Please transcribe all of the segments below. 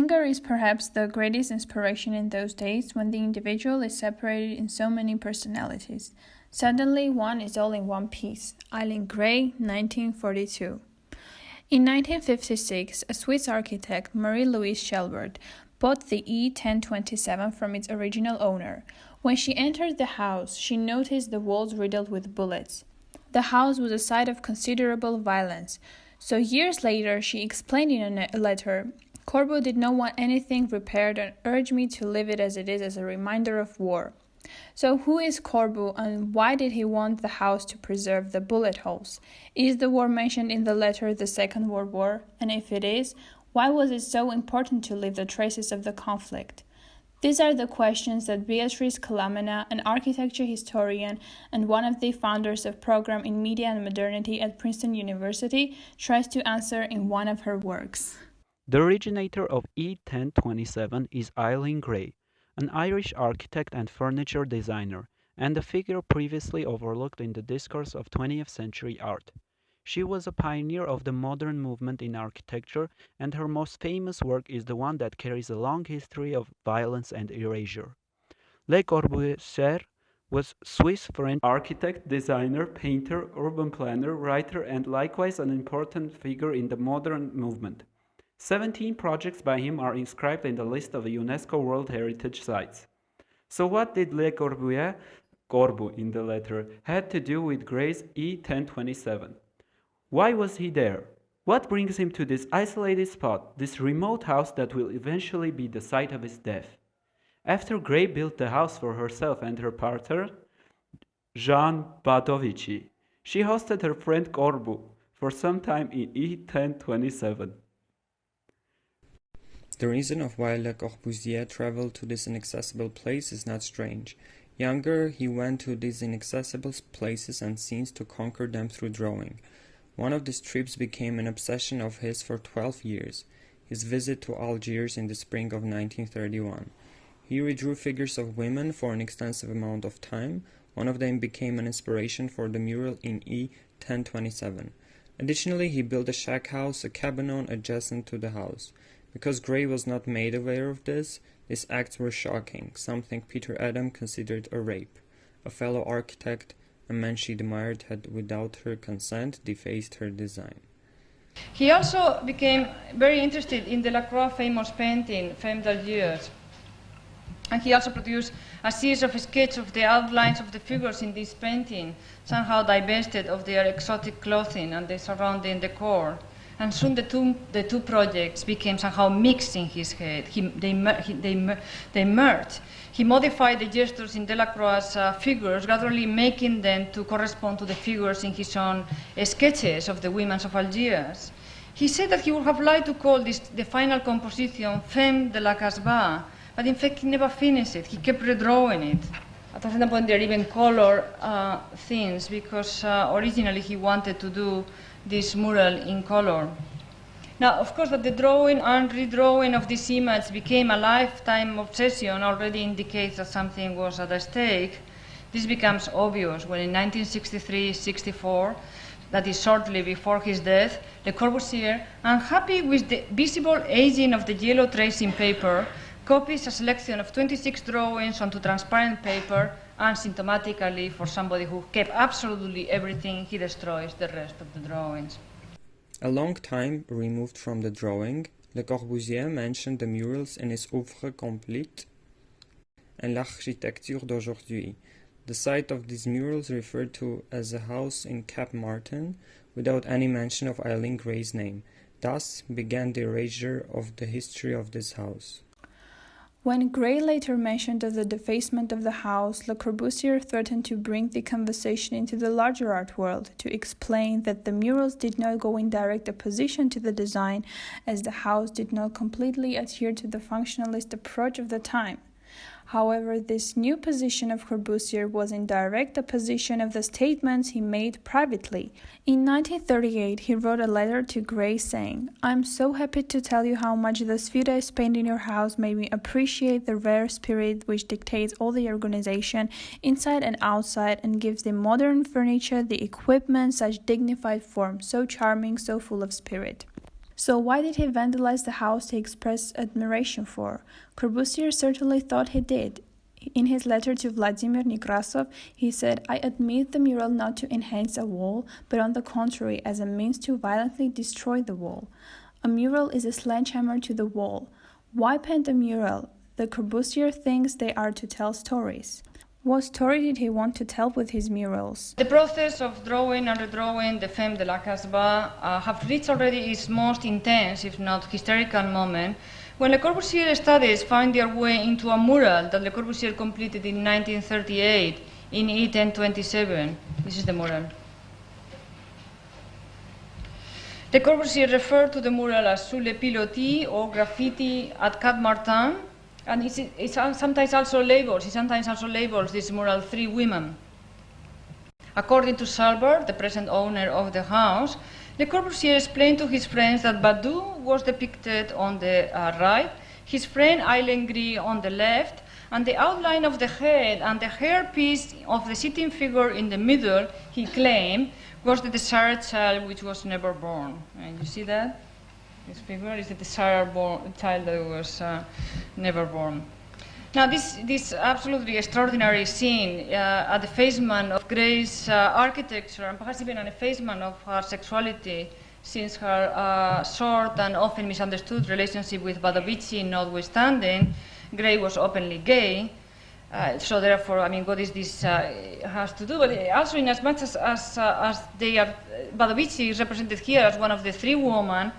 Anger is perhaps the greatest inspiration in those days when the individual is separated in so many personalities. Suddenly, one is all in one piece. Eileen Gray, 1942. In 1956, a Swiss architect, Marie-Louise Schelbert, bought the E1027 from its original owner. When she entered the house, she noticed the walls riddled with bullets. The house was a site of considerable violence. So years later, she explained in a letter, "Corbeau did not want anything repaired and urged me to leave it as it is as a reminder of war." So who is Corbeau and why did he want the house to preserve the bullet holes? Is the war mentioned in the letter the Second World War? And if it is, why was it so important to leave the traces of the conflict? These are the questions that Beatrice Calamena, an architecture historian and one of the founders of Program in Media and Modernity at Princeton University, tries to answer in one of her works. The originator of E1027 is Eileen Gray, an Irish architect and furniture designer, and a figure previously overlooked in the discourse of 20th century art. She was a pioneer of the modern movement in architecture, and her most famous work is the one that carries a long history of violence and erasure. Le Corbusier was Swiss-French architect, designer, painter, urban planner, writer, and likewise an important figure in the modern movement. 17 projects by him are inscribed in the list of UNESCO World Heritage Sites. So what did Le Corbusier, Corbeau in the letter, had to do with Gray's E1027? Why was he there? What brings him to this isolated spot, this remote house that will eventually be the site of his death? After Gray built the house for herself and her partner, Jean Badovici, she hosted her friend Corbeau for some time in E1027. The reason of why Le Corbusier traveled to this inaccessible place is not strange. Younger, he went to these inaccessible places and scenes to conquer them through drawing. One of these trips became an obsession of his for 12 years, his visit to Algiers in the spring of 1931. He redrew figures of women for an extensive amount of time. One of them became an inspiration for the mural in E1027. Additionally, he built a shack house, a cabanon adjacent to the house. Because Gray was not made aware of this, these acts were shocking, something Peter Adam considered a rape. A fellow architect, a man she admired, had, without her consent, defaced her design. He also became very interested in Delacroix' famous painting, Femme d'Algiers. And he also produced a series of sketches of the outlines of the figures in this painting, somehow divested of their exotic clothing and the surrounding decor. And soon the two projects became somehow mixed in his head. They merged. He modified the gestures in Delacroix's figures, gradually making them to correspond to the figures in his own sketches of the women of Algiers. He said that he would have liked to call this the final composition Femme de la Casbah, but in fact he never finished it. He kept redrawing it. At a certain point there are even color things, because originally he wanted to do this mural in color. Now, of course, that the drawing and redrawing of this image became a lifetime obsession already indicates that something was at stake. This becomes obvious when in 1963-64, that is shortly before his death, Le Corbusier, unhappy with the visible aging of the yellow tracing paper, copies a selection of 26 drawings onto transparent paper, and symptomatically, for somebody who kept absolutely everything, he destroys the rest of the drawings. A long time removed from the drawing, Le Corbusier mentioned the murals in his Oeuvre complète and L'architecture d'aujourd'hui. The site of these murals referred to as a house in Cap Martin, without any mention of Eileen Gray's name. Thus began the erasure of the history of this house. When Gray later mentioned of the defacement of the house, Le Corbusier threatened to bring the conversation into the larger art world, to explain that the murals did not go in direct opposition to the design, as the house did not completely adhere to the functionalist approach of the time. However, this new position of Corbusier was in direct opposition of the statements he made privately. In 1938, he wrote a letter to Gray saying, "I'm so happy to tell you how much the sfida I spent in your house made me appreciate the rare spirit which dictates all the organization, inside and outside, and gives the modern furniture, the equipment, such dignified form, so charming, so full of spirit." So why did he vandalize the house he expressed admiration for? Corbusier certainly thought he did. In his letter to Vladimir Nekrasov, he said, "I admit the mural not to enhance a wall, but on the contrary, as a means to violently destroy the wall. A mural is a sledgehammer to the wall. Why paint a mural? The Corbusier thinks they are to tell stories." What story did he want to tell with his murals? The process of drawing and redrawing the Femme de la Casbah have reached already its most intense, if not hysterical moment, when Le Corbusier studies find their way into a mural that Le Corbusier completed in 1938 in E1027. This is the mural. Le Corbusier referred to the mural as sous le pilotis or graffiti at Cap Martin, and he sometimes also labels this mural Three Women. According to Salbert, the present owner of the house, Le Corbusier explained to his friends that Badu was depicted on the right, his friend Eileen on the left, and the outline of the head and the hairpiece of the sitting figure in the middle, he claimed, was the desired child which was never born. And you see that? This figure is the desired child that was never born. Now, this absolutely extraordinary scene, a defacement of Gray's architecture, and perhaps even an effacement of her sexuality, since her short and often misunderstood relationship with Badovici notwithstanding, Gray was openly gay. So therefore, I mean, what is this has to do? But also, in as much as they are, Badovici is represented here as one of the three women,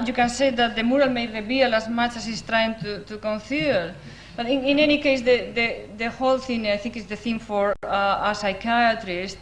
you can say that the mural may reveal as much as he's trying to conceal. But in any case, the whole thing, I think, is the theme for a psychiatrist.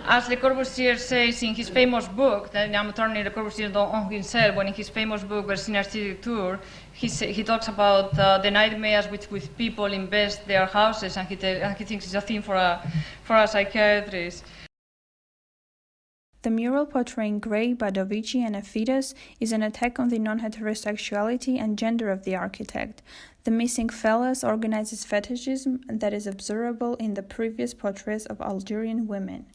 As Le Corbusier says in his famous book, that I'm turning Le Corbusier on himself, when in his famous book, Versine Architecture, he talks about the nightmares with people invest their houses, and he thinks it's a theme for a psychiatrist. The mural portraying Gray, Badovici, and a fetus is an attack on the non-heterosexuality and gender of the architect. The missing phallus organizes fetishism that is observable in the previous portraits of Algerian women.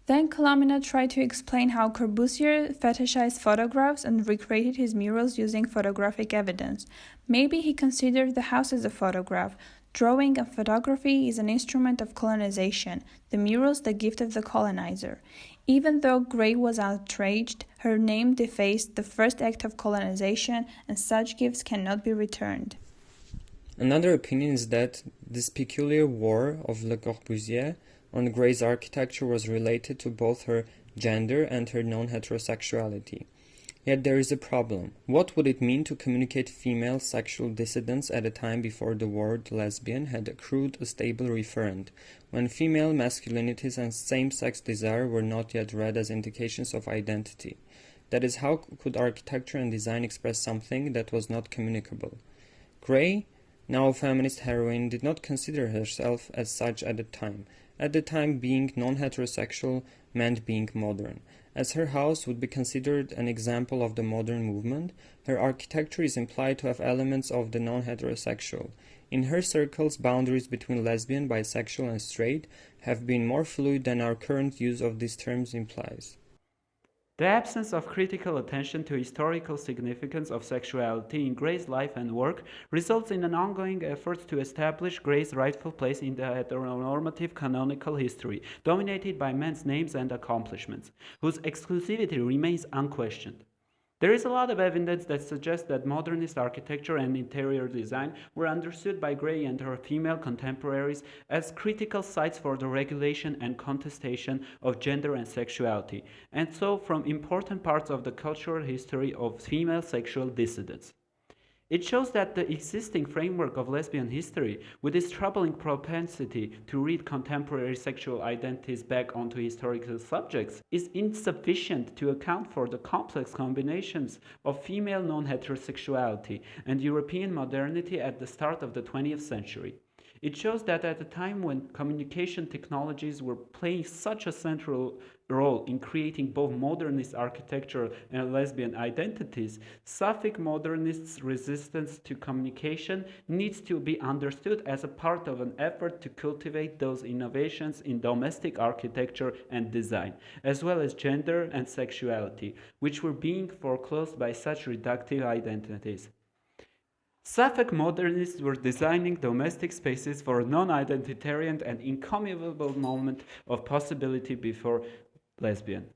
Then Calamina tried to explain how Corbusier fetishized photographs and recreated his murals using photographic evidence. Maybe he considered the house as a photograph. Drawing and photography is an instrument of colonization, the murals the gift of the colonizer. Even though Gray was outraged, her name defaced the first act of colonization, and such gifts cannot be returned. Another opinion is that this peculiar war of Le Corbusier on Gray's architecture was related to both her gender and her non-heterosexuality. Yet there is a problem. What would it mean to communicate female sexual dissidence at a time before the word lesbian had accrued a stable referent, when female masculinities and same-sex desire were not yet read as indications of identity? That is, how could architecture and design express something that was not communicable? Gray, now a feminist heroine, did not consider herself as such at the time. At the time, being non-heterosexual meant being modern. As her house would be considered an example of the modern movement, her architecture is implied to have elements of the non-heterosexual. In her circles, boundaries between lesbian, bisexual, and straight have been more fluid than our current use of these terms implies. The absence of critical attention to historical significance of sexuality in Gray's life and work results in an ongoing effort to establish Gray's rightful place in the heteronormative canonical history, dominated by men's names and accomplishments, whose exclusivity remains unquestioned. There is a lot of evidence that suggests that modernist architecture and interior design were understood by Gray and her female contemporaries as critical sites for the regulation and contestation of gender and sexuality, and so from important parts of the cultural history of female sexual dissidence. It shows that the existing framework of lesbian history, with its troubling propensity to read contemporary sexual identities back onto historical subjects, is insufficient to account for the complex combinations of female non-heterosexuality and European modernity at the start of the 20th century. It shows that at a time when communication technologies were playing such a central role in creating both modernist architecture and lesbian identities, Sapphic modernists' resistance to communication needs to be understood as a part of an effort to cultivate those innovations in domestic architecture and design, as well as gender and sexuality, which were being foreclosed by such reductive identities. Sapphic modernists were designing domestic spaces for a non-identitarian and incommunicable moment of possibility before lesbian.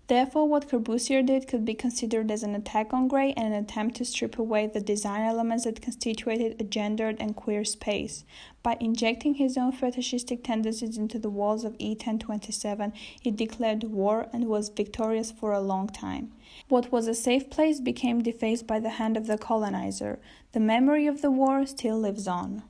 Therefore, what Corbusier did could be considered as an attack on grey and an attempt to strip away the design elements that constituted a gendered and queer space. By injecting his own fetishistic tendencies into the walls of E1027, he declared war and was victorious for a long time. What was a safe place became defaced by the hand of the colonizer. The memory of the war still lives on.